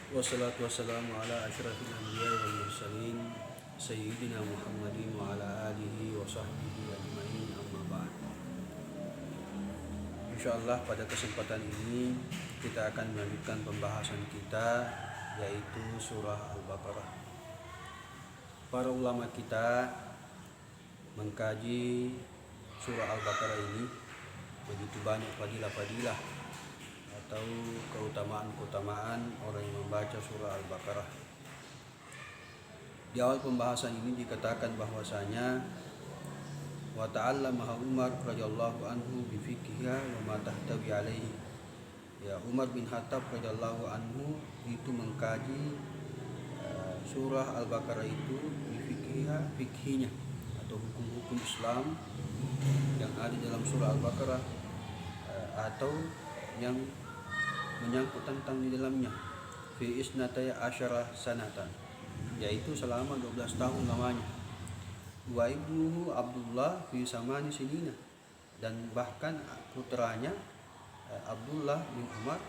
Wassalatu wassalamu ala asyrafil anbiya'i wal mursalin Sayyidina Muhammadin wa ala alihi wa sahbihi ajma'in, amma ba'd. InsyaAllah pada kesempatan ini kita akan melanjutkan pembahasan kita, yaitu surah Al-Baqarah. Para ulama kita mengkaji surah Al-Baqarah ini begitu banyak fadilah-fadilah atau keutamaan-keutamaan orang yang membaca surah Al-Baqarah. Di awal pembahasan ini dikatakan bahwasanya wa ta'allamaha Umar radhiyallahu anhu bi fiqhiha wa ma tahtawi alaihi. Ya, Umar bin Khattab radhiyallahu anhu itu mengkaji surah Al-Baqarah itu bi fiqhiha, fikhinya atau hukum-hukum Islam yang ada dalam surah Al-Baqarah atau yang menyangkut tentang di dalamnya fi isnataya asyara sanatan, yaitu selama 12 tahun lamanya. Wa ibnuhu Abdullah fi samani sinina, dan bahkan putranya Abdullah bin Umar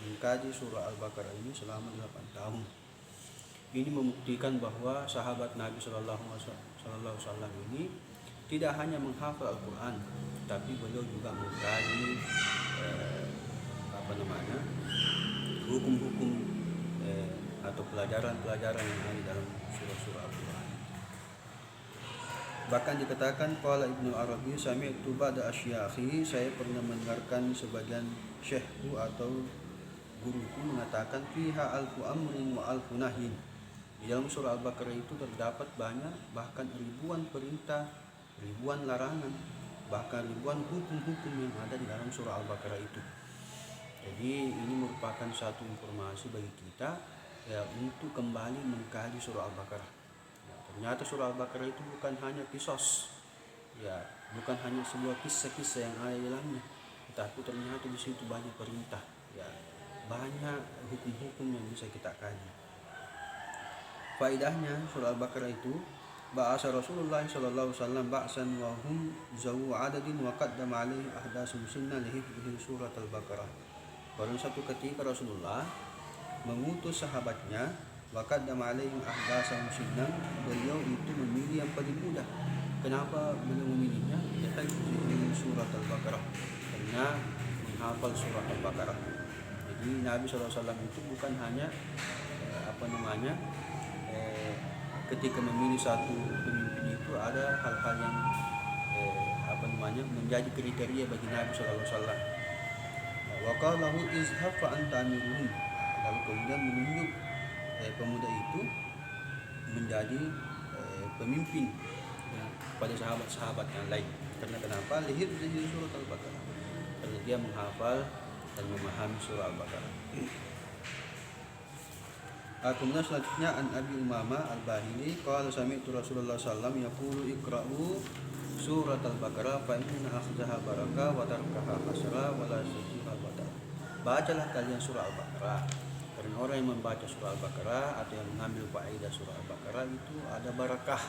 mengkaji surah Al-Baqarah ini selama 8 tahun. Ini membuktikan bahwa sahabat Nabi Sallallahu Alaihi Wasallam ini tidak hanya menghafal Al-Quran, tapi beliau juga mengkaji hukum-hukum atau pelajaran-pelajaran yang ada dalam surah-surah Al-Quran. Bahkan dikatakan qala Ibnu Arabi sami'tu ba'da asyakhi, saya pernah mendengarkan sebagian syekhku atau guruku mengatakan fiha alfu amrin wa alfu nahyin. Di dalam surah Al-Baqarah itu terdapat banyak, bahkan ribuan perintah, ribuan larangan, bahkan ribuan hukum-hukum yang ada di dalam surah Al-Baqarah itu. Jadi ini merupakan satu informasi bagi kita ya, untuk kembali mengkaji surah Al-Baqarah. Ya, ternyata surah Al-Baqarah itu bukan hanya kisos, ya, bukan hanya sebuah kisah-kisah yang ada di dalamnya, tetapi ternyata di situ banyak perintah, ya, banyak hukum-hukum yang bisa kita kaji. Faidahnya surah Al-Baqarah itu, ba'asa Rasulullah sallallahu alaihi wasallam ba'san wa hum zawu adadin wa qaddama alaihi ahdasu sunnah lihifdhi surat Al-Baqarah. Pada satu ketika Rasulullah mengutus sahabatnya, waqaddama alaihim ahdasan sunnah, beliau itu memilih yang paling mudah. Kenapa beliau memilihnya? Yaitu surat Al-Baqarah, karena menghafal surah Al-Baqarah. Jadi Nabi SAW itu bukan hanya ketika memilih satu pemimpin itu ada hal-hal yang menjadi kriteria bagi Nabi SAW. Wa qalahu izhab fa anta amiruhum, lalu kemudian menunjuk pemuda itu menjadi pemimpin pada sahabat-sahabat yang lain. Karena kenapa? Lihir dari surah Al-Baqarah, karena dia menghafal dan memahami surah Al-Baqarah. Kemudian selanjutnya an Abi Umamah Al-Bahili qala sami'tu Rasulullah sallallahu alaihi wasallam yaqulu iqra'u surat Al-Baqarah fa inna akhdaha barakah wa tarkaha hasra wa la sayyiha batal. Bacalah kalian surah Al-Baqarah, karena orang yang membaca surah Al-Baqarah atau yang mengambil faedah surah Al-Baqarah itu ada barakah,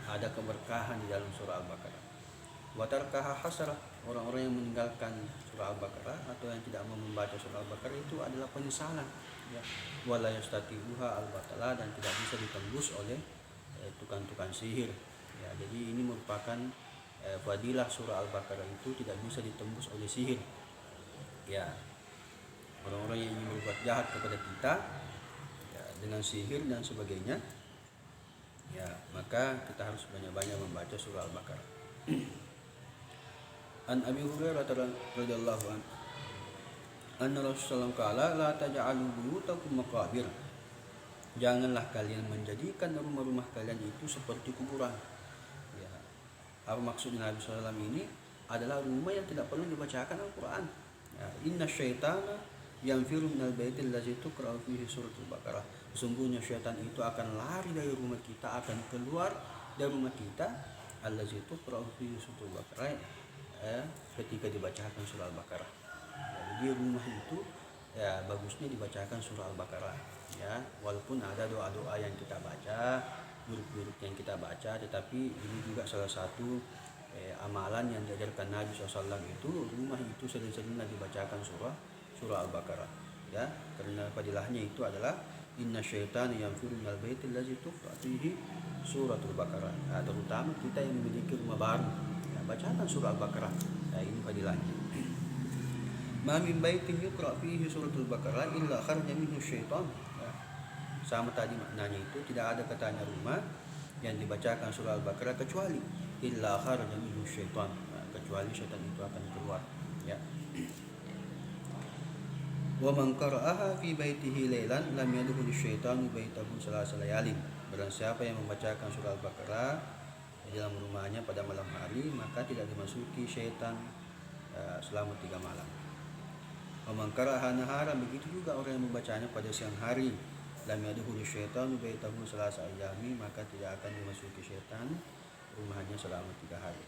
ada keberkahan di dalam surah Al-Baqarah. Wa tarkaha hasrah, orang-orang yang meninggalkan surah Al-Baqarah atau yang tidak mau membaca surah Al-Baqarah itu adalah penyesalan, ya. Wa la yastati'uha al-batala, dan tidak bisa ditembus oleh tukang-tukang sihir. Ya, jadi ini merupakan fadilah surah Al-Baqarah itu tidak bisa ditembus oleh sihir. Ya, orang-orang yang ingin berbuat jahat kepada kita, ya, dengan sihir dan sebagainya, ya, maka kita harus banyak-banyak membaca surah Al-Baqarah. An Abi Hurairah radhiyallahu anhu anna Rasulullah qala la taj'alu buyutakum maqabir, janganlah kalian menjadikan rumah-rumah kalian itu seperti kuburan. Ya, apa maksudnya Nabi SAW ini adalah rumah yang tidak perlu dibacakan Al-Quran. Ya, inna syaitana yanfiru minal baitil ladzi tuqra'u fihi suratul Baqarah, sesungguhnya syaitan itu akan lari dari rumah kita, akan keluar dari rumah kita, alladzi tuqra'u fihi suratul Baqarah, ketika dibacakan surah Al-Baqarah. Ya, jadi rumah itu ya bagusnya dibacakan surah Al-Baqarah, ya, walaupun ada doa-doa yang kita baca, huruf-huruf yang kita baca, tetapi ini juga salah satu amalan yang diajarkan Nabi SAW itu rumah itu sering-seringlah dibacakan surah Al-Baqarah. ya, karena fadilahnya itu adalah inna syaitana yanfiru minal baitil ladzi tuqra fihi suratul Baqarah. Nah, terutama kita yang memiliki rumah baru, ya, bacakan surah Al-Baqarah. Nah, ini fadilahnya. Ma min baitin yuqra fihi suratul Baqarah illa kharaja minhu syaitan. Ya, sama tadi maknanya itu, tidak ada katanya rumah yang dibacakan surah Al-Baqarah kecuali illa kharaja minhu syaitan. Nah, kecuali syaitan itu akan keluar, ya. Wa man qara'aha fi baitihi lailan lam yadkhul syaitanu baitahu salasa layalin. Barang siapa yang membacakan surah Al-Baqarah di dalam rumahnya pada malam hari, maka tidak dimasuki syaitan selama 3 malam. Wa man qara'aha naharan, begitu juga orang yang membacanya pada siang hari, lam yadkhul syaitanu baitahu salasa ayami, maka tidak akan dimasuki syaitan rumahnya selama 3 hari.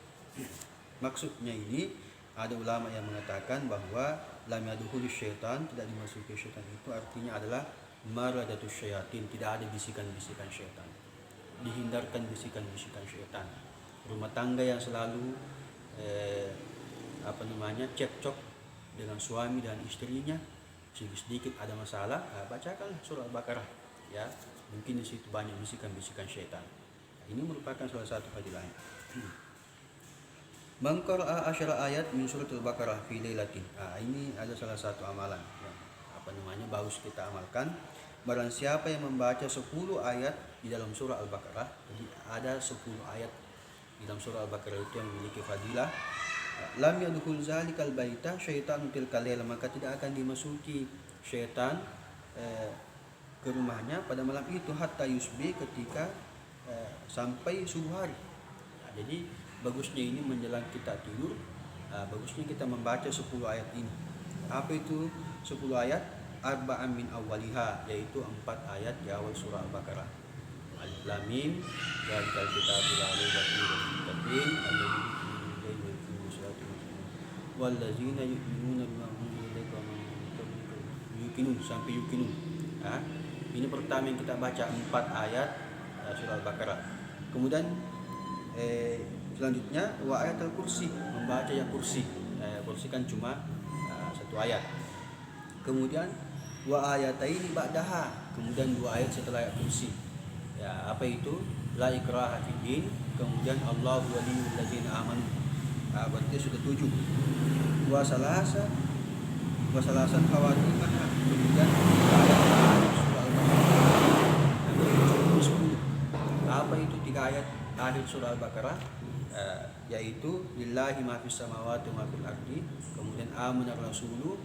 Maksudnya ini, ada ulama yang mengatakan bahwa lam yadkhul syaitan, tidak dimasuki syaitan, itu artinya adalah maradatus syayatin, tidak ada bisikan-bisikan syaitan, dihindarkan bisikan-bisikan syaitan. Rumah tangga yang selalu cekcok dengan suami dan istrinya, sedikit ada masalah, bacakanlah surah Al-Baqarah, ya, mungkin di situ banyak bisikan-bisikan syaitan. Ini merupakan salah satu fadilahnya. Man qara'a 10 ayat min suratul Baqarah fi lailatin. Ini ada salah satu amalan yang bagus kita amalkan. Barang siapa yang membaca 10 ayat di dalam surah Al-Baqarah, jadi ada 10 ayat di dalam surah Al-Baqarah itu yang memiliki fadilah, lam yadkhul zalikal baita syaitan tilkal laila, maka tidak akan dimasuki syaitan ke rumahnya pada malam itu hatta yusbi, ketika sampai subuh hari. Jadi bagusnya ini menjelang kita tidur, bagusnya kita membaca 10 ayat ini. Apa itu 10 ayat? Arba'an min awwaliha, yaitu 4 ayat di awal surah Al-Baqarah. Alif lam mim, zalikal kitabul la raiba fihi hudan lil muttaqin, wallazina yu'minuna bima unzila ilaika wa ma unzila min qablika yuqinun, sampai yuqinun. Ini pertama yang kita baca 4 ayat surah Al-Baqarah. Kemudian selanjutnya wa ayatul kursi, membaca yang kursi. Kursi kan cuma 1 ayat. Kemudian wa ayataini ba'daha, kemudian 2 ayat setelah ayat kursi. Ya, apa itu? La ikraha fid din, kemudian Allahu waliyul ladzina amanu. Berarti sudah 7. Wa salasan khawatimah, kemudian ayat surah Al-Baqarah 10. Apa itu 3 ayat akhir surah Al-Baqarah? Yaitu lillahi ma fis samawati wa ma fil ardi, kemudian amanar rasulu,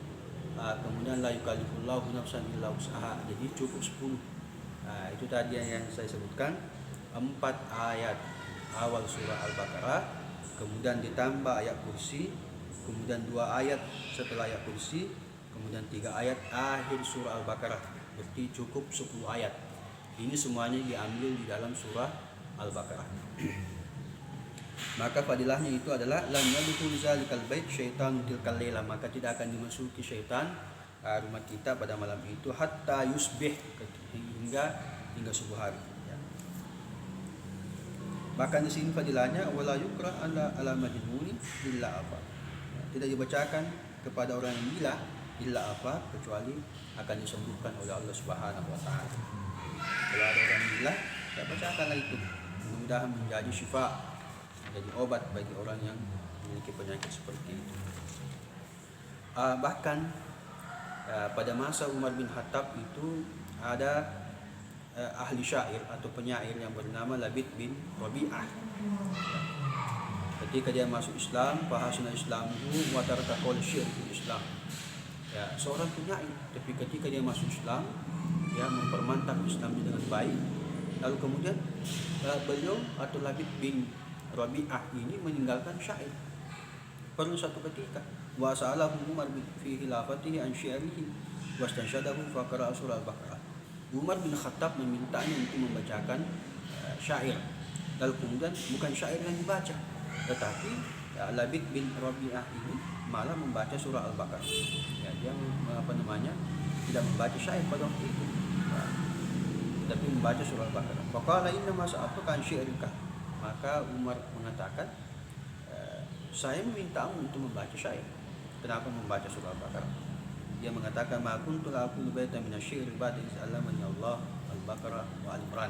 kemudian la yukallifullahu nafsan illa wus'aha. Jadi cukup 10. Itu tadi yang saya sebutkan, 4 ayat awal surah Al-Baqarah, kemudian ditambah ayat kursi, kemudian 2 ayat setelah ayat kursi, kemudian 3 ayat akhir surah Al-Baqarah. Berarti cukup 10 ayat. Ini semuanya diambil di dalam surah Al-Baqarah. Maka fadilahnya itu adalah lam yadkhul zalikal bait syaitan tilkal laila, maka tidak akan dimasuki syaitan rumah kita pada malam itu hatta yusbih, hingga subuh hari, ya. Bahkan di sini fadilahnya wala yukra ala majnuni illa apa, tidak dibacakan kepada orang yang gila illa apa, kecuali akan disembuhkan oleh Allah Subhanahu wa taala. Kalau ada orang gila, ya bacakanlah itu, mudah-mudahan menjadi syifa, jadi obat bagi orang yang memiliki penyakit seperti itu. Bahkan pada masa Umar bin Khattab itu ada ahli syair atau penyair yang bernama Labid bin Rabi'ah. Ketika dia masuk Islam, fahasuna islamuhu wa taraka qaul syair fil Islam. Ya, seorang penyair, tapi ketika dia masuk Islam, dia mempermantap Islamnya dengan baik. Lalu kemudian beliau atau Labid bin Rabi'ah ini meninggalkan syair. Pada suatu ketika, wa sa'alahu Umar fi khilafatihi an syairihi wastansyadahu fa qara'a surah Al-Baqarah. Umar bin Khattab memintanya untuk membacakan syair. Lalu kemudian bukan syair yang dibaca, tetapi Labid bin Rabi'ah ini malah membaca surah Al-Baqarah. Ya, dia tidak membaca syair pada waktu itu, tapi membaca surah Al-Baqarah. Faqala inna ma sa'atuka an syairika. Maka Umar mengatakan, saya memintamu untuk membaca syair. Kenapa membaca surah Al-Baqarah? dia mengatakan ma kuntu la aqulu baita min asy-syi'ri ba'da iz 'allamani Allah Al-Baqarah wa Al-Imran.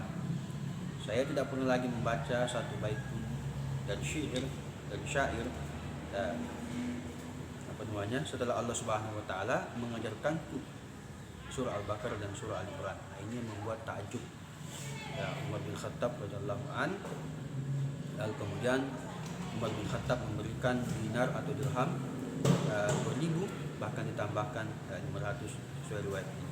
Saya tidak pernah lagi membaca satu bait pun dari syair setelah Allah Subhanahu wa taala mengajarkanku surah Al-Baqarah dan surah Al-Imran. Ini membuat takjub Umar bin Khattab radhiyallahu an. Lalu kemudian Umar bin Khattab memberikan dinar atau dirham beribu, bahkan ditambahkan 500 sesuai riwayat ini.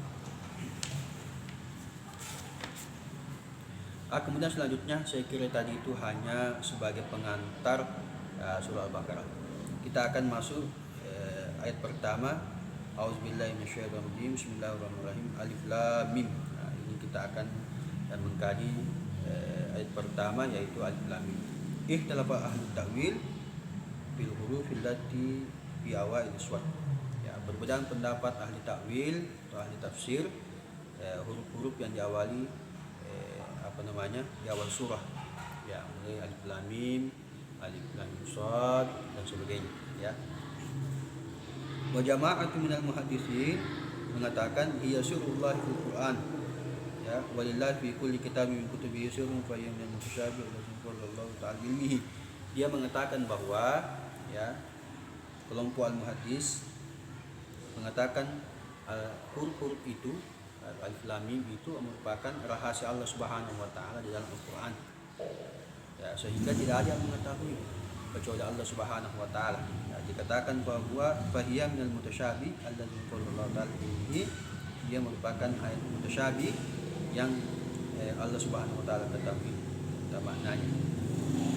Kemudian selanjutnya saya kira tadi itu hanya sebagai pengantar surah Al-Baqarah. Kita akan masuk ayat pertama. Auzubillahi minasyaitonirrajim. Bismillahirrahmanirrahim. Alif lam mim. Ini kita akan mengkaji ayat pertama, yaitu alif lam mim. Ikhtalafa ahli ta'wil bil hurufil lati fi awail surat. Berbeda pendapat ahli ta'wil atau ahli tafsir huruf-huruf yang diawali di awal surah, mulai alif lam mim, alif lam mim shad dan sebagainya, Wa jama'atu minal muhaddisin mengatakan hiya sirrullah fil Qur'an, walillahi fi kulli kitabin min kutubihi sirrun fa yamul mutasyabi allazi qallallahu ta'ala ilmihi. Dia mengatakan bahwa kelompok al-muhaddis mengatakan huruf-huruf itu alif lam mim itu merupakan rahasia Allah Subhanahu wa taala di dalam Al-Qur'an. Sehingga tidak ada yang mengetahui kecuali Allah Subhanahu wa taala. Dikatakan bahwa fahiya minal mutasyabi allazi qallallahu ta'ala ilmihi. Dia merupakan ayat mutasyabi yang Allah Subhanahu wa taala ketahui maknanya.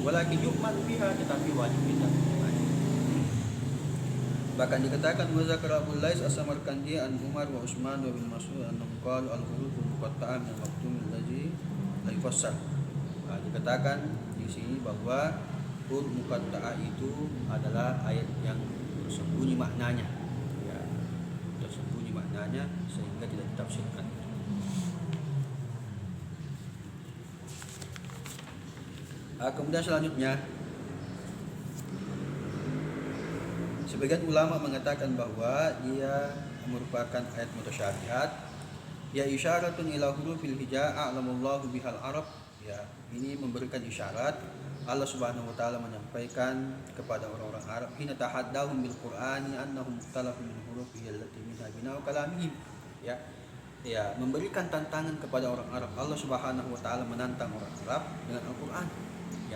Walakin yu'man biha, tetapi wajib kita mengimani. Bahkan dikatakan wa zakara Abu Lais as-Samarqandi an Umar wa Utsman wa bin Mas'ud annahum qalu al-huruful muqatta'ah min al-maktum allazi la yufassar. Dikatakan di sini bahwa huruf muqatta'ah itu adalah ayat yang tersembunyi maknanya, tersembunyi maknanya sehingga tidak ditafsirkan. Kemudian selanjutnya sebagian ulama mengatakan bahwa dia merupakan ayat mutasyabihat, ya isyaratun ila hurufil hija' a'lamullahu bihal arab. Ini memberikan isyarat Allah Subhanahu wa taala menyampaikan kepada orang-orang Arab hina tahaddahum bil Qur'ani annahum ikhtalafu min hurufihi allati minha bina'u kalamihim. Memberikan tantangan kepada orang Arab. Allah Subhanahu wa taala menantang orang Arab dengan Al-Qur'an.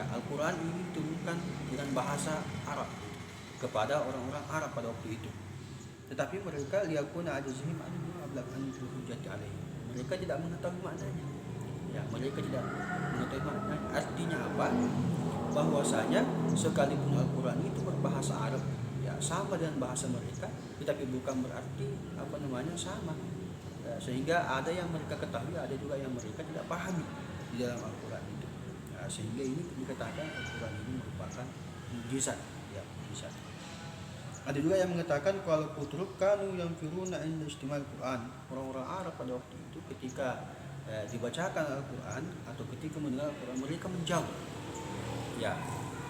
Al-Qur'an ini diturunkan dengan bahasa Arab kepada orang-orang Arab pada waktu itu. Tetapi mereka liyakuna ajzihim an ablaq an hujjati alaihim. Mereka tidak mengetahui maknanya. Mereka tidak mengetahui maknanya. Artinya apa? Bahwasanya sekalipun Al-Qur'an itu berbahasa Arab, sama dengan bahasa mereka, tetapi bukan berarti sama. Sehingga ada yang mereka ketahui, ada juga yang mereka tidak pahami di dalam Al-Qur'an itu. Sehingga ini dikatakan Al-Qur'an ini merupakan mukjizat, mukjizat. Ada juga yang mengatakan kalau putruk kanu yang firuna inda istimal Quran. Orang-orang Arab pada waktu itu ketika dibacakan Al-Quran atau ketika mendengar Al-Quran, mereka menjauh.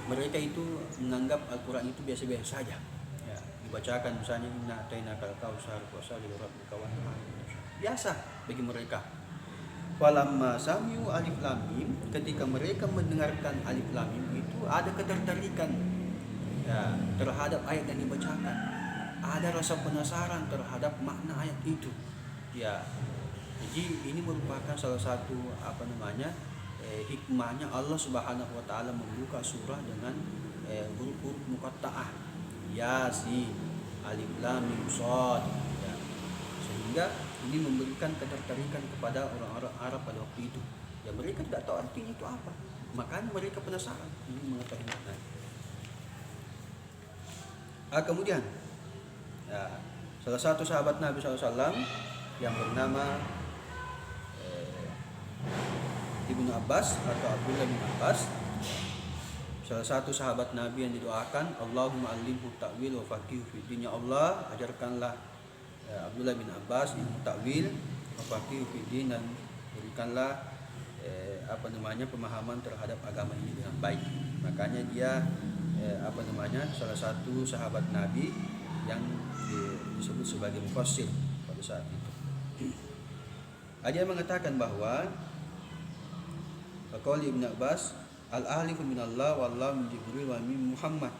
Mereka itu menganggap Al-Quran itu biasa-biasa saja. Dibacakan misalnya inna atainakal kautsar fasholli lirabbika wanhar. Biasa bagi mereka. Falamma sami'u alif lam mim, ketika mereka mendengarkan alif lam mim itu ada ketertarikan terhadap ayat yang dibacakan. Ada rasa penasaran terhadap makna ayat itu. Jadi ini merupakan salah satu hikmahnya Allah Subhanahu wa taala membuka surah dengan huruf-huruf muqatta'ah. Yasin, alif lam mim shad. Sehingga ini memberikan ketertarikan kepada orang-orang Arab pada waktu itu. Mereka tidak tahu artinya itu apa. Makanya mereka penasaran ingin mengetahui maknanya. Kemudian salah satu sahabat Nabi SAW yang bernama Ibnu Abbas atau Abdullah bin Abbas, salah satu sahabat Nabi yang didoakan Allahumma allimhu ta'wil wa faqihu fid din. Ya Allah, ajarkanlah Abdullah bin Abbas ilmu ta'wil wa faqihu fid din, dan berikanlah pemahaman terhadap agama ini dengan baik. Makanya dia salah satu sahabat Nabi yang disebut sebagai mufassir pada saat itu. Ada yang mengatakan bahwa qauli Ibnu Abbas al-alifu minallah wallahu min Jibril wa min Muhammad.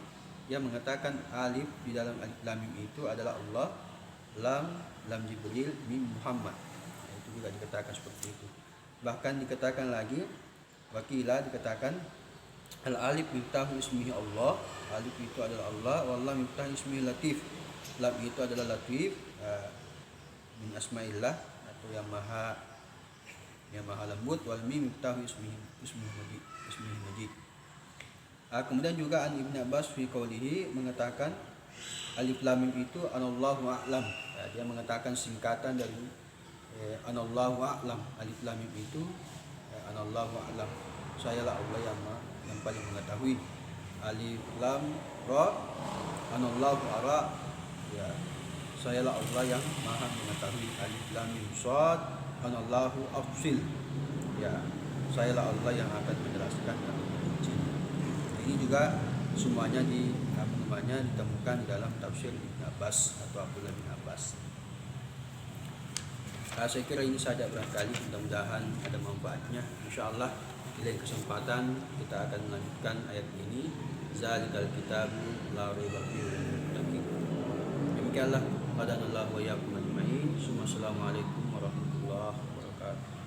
Yang mengatakan alif di dalam alif lam mim itu adalah Allah, lam Jibril, mim Muhammad. Itu juga dikatakan seperti itu. Bahkan dikatakan lagi, wakila dikatakan al-alif miftahu ismihi Allah, alif itu adalah Allah, wallah miftahu ismihi latif, lam itu adalah latif, min asmaillah atau yang maha lembut, wal mim miftahu ismihi majid. Kemudian juga an Ibnu Abbas fi qaulihi mengatakan alif lam mim itu anallahu a'lam. Dia mengatakan singkatan dari anallahu a'lam. Alif lam mim itu anallahu a'lam. Sayalah Allah yang paling mengetahui. Alif lam ra anallahu ara. Ya, sayalah Allah yang maha mengetahui. Alif lam mim shad anallahu afsil. Ya, sayalah Allah yang akan menjelaskan dan merinci. Ini juga semuanya ditemukan di dalam tafsir Ibnu Abbas atau Abdullah bin Abbas. Saya kira ini saja barangkali, mudah-mudahan ada manfaatnya. Insyaallah di lain kesempatan kita akan melanjutkan ayat ini. Zalikal kitabu la raiba fihi. Demikianlah qadanallahu wa iyyakum ajmain. Assalamualaikum warahmatullahi wabarakatuh.